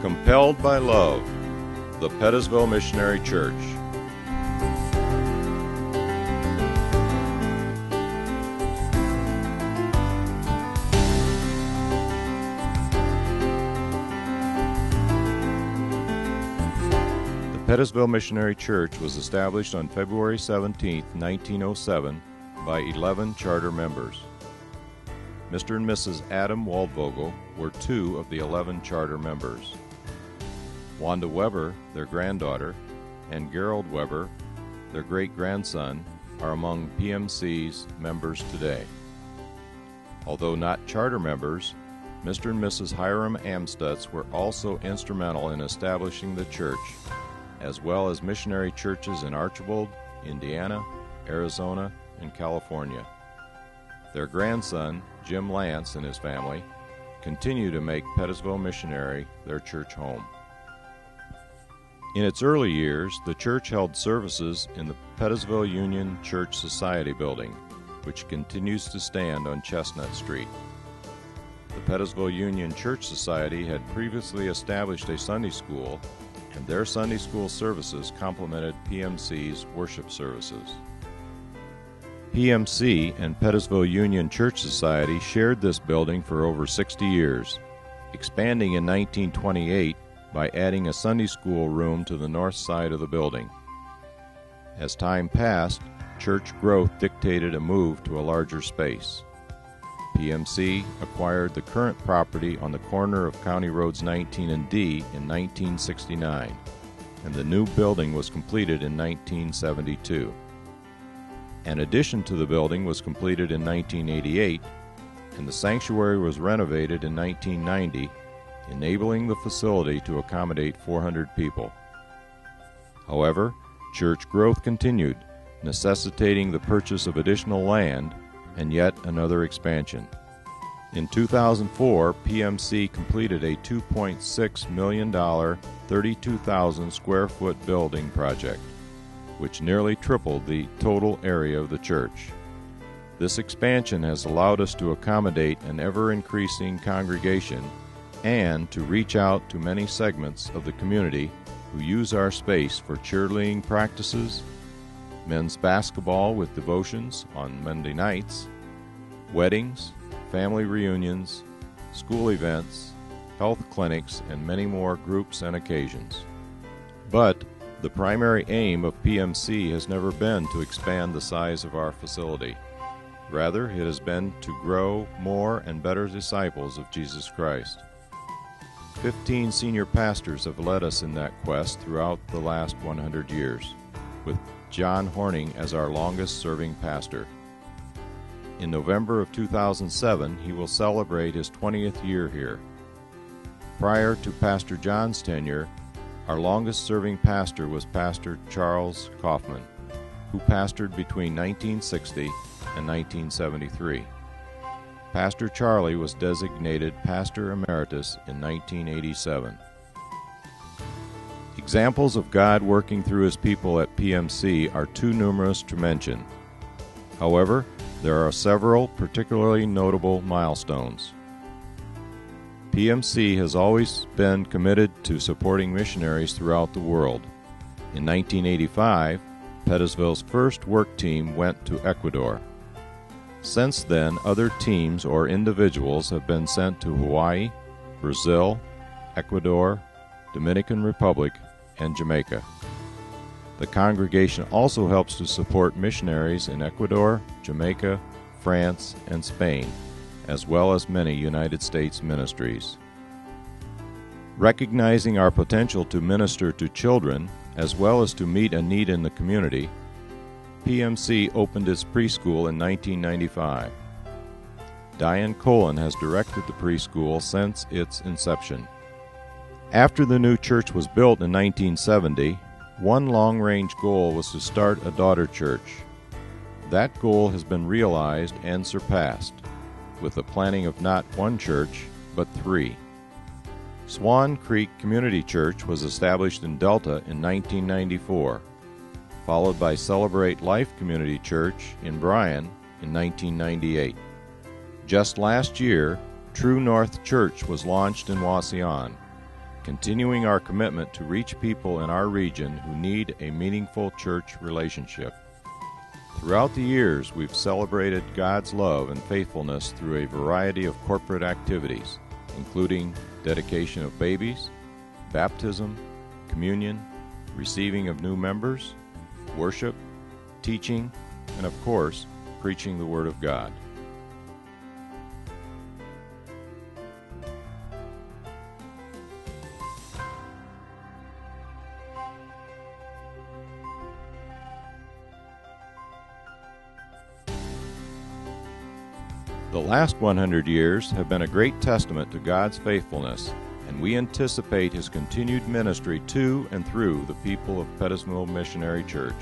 Compelled by Love, the Pettisville Missionary Church. The Pettisville Missionary Church was established on February 17, 1907, by 11 charter members. Mr. and Mrs. Adam Waldvogel were two of the 11 charter members. Wanda Weber, their granddaughter, and Gerald Weber, their great-grandson, are among PMC's members today. Although not charter members, Mr. and Mrs. Hiram Amstutz were also instrumental in establishing the church, as well as missionary churches in Archibald, Indiana, Arizona, and California. Their grandson, Jim Lance, and his family continue to make Pettisville Missionary their church home. In its early years, the church held services in the Pettisville Union Church Society building, which continues to stand on Chestnut Street. The Pettisville Union Church Society had previously established a Sunday school, and their Sunday school services complemented PMC's worship services. PMC and Pettisville Union Church Society shared this building for over 60 years, expanding in 1928 by adding a Sunday school room to the north side of the building. As time passed, church growth dictated a move to a larger space. PMC acquired the current property on the corner of County Roads 19 and D in 1969, and the new building was completed in 1972. An addition to the building was completed in 1988, and the sanctuary was renovated in 1990, enabling the facility to accommodate 400 people. However, church growth continued, necessitating the purchase of additional land and yet another expansion. In 2004, PMC completed a $2.6 million, 32,000 square foot building project, which nearly tripled the total area of the church. This expansion has allowed us to accommodate an ever-increasing congregation and to reach out to many segments of the community who use our space for cheerleading practices, men's basketball with devotions on Monday nights, weddings, family reunions, school events, health clinics, and many more groups and occasions. But the primary aim of PMC has never been to expand the size of our facility. Rather, it has been to grow more and better disciples of Jesus Christ. 15 senior pastors have led us in that quest throughout the last 100 years, with John Horning as our longest-serving pastor. In November of 2007, he will celebrate his 20th year here. Prior to Pastor John's tenure, our longest-serving pastor was Pastor Charles Kaufman, who pastored between 1960 and 1973. Pastor Charlie was designated Pastor Emeritus in 1987. Examples of God working through His people at PMC are too numerous to mention. However, there are several particularly notable milestones. PMC has always been committed to supporting missionaries throughout the world. In 1985, Pettisville's first work team went to Ecuador. Since then, other teams or individuals have been sent to Hawaii, Brazil, Ecuador, Dominican Republic, and Jamaica. The congregation also helps to support missionaries in Ecuador, Jamaica, France, and Spain, as well as many United States ministries. Recognizing our potential to minister to children, as well as to meet a need in the community, PMC opened its preschool in 1995. Diane Colon has directed the preschool since its inception. After the new church was built in 1970, one long-range goal was to start a daughter church. That goal has been realized and surpassed, with the planning of not one church, but 3. Swan Creek Community Church was established in Delta in 1994, followed by Celebrate Life Community Church in Bryan in 1998. Just last year, True North Church was launched in Wauseon. continuing our commitment to reach people in our region who need a meaningful church relationship. Throughout the years, we've celebrated God's love and faithfulness through a variety of corporate activities, including dedication of babies, baptism, communion, receiving of new members, worship, teaching, and of course, preaching the Word of God. The last 100 years have been a great testament to God's faithfulness, and we anticipate His continued ministry to and through the people of Pettisville Missionary Church.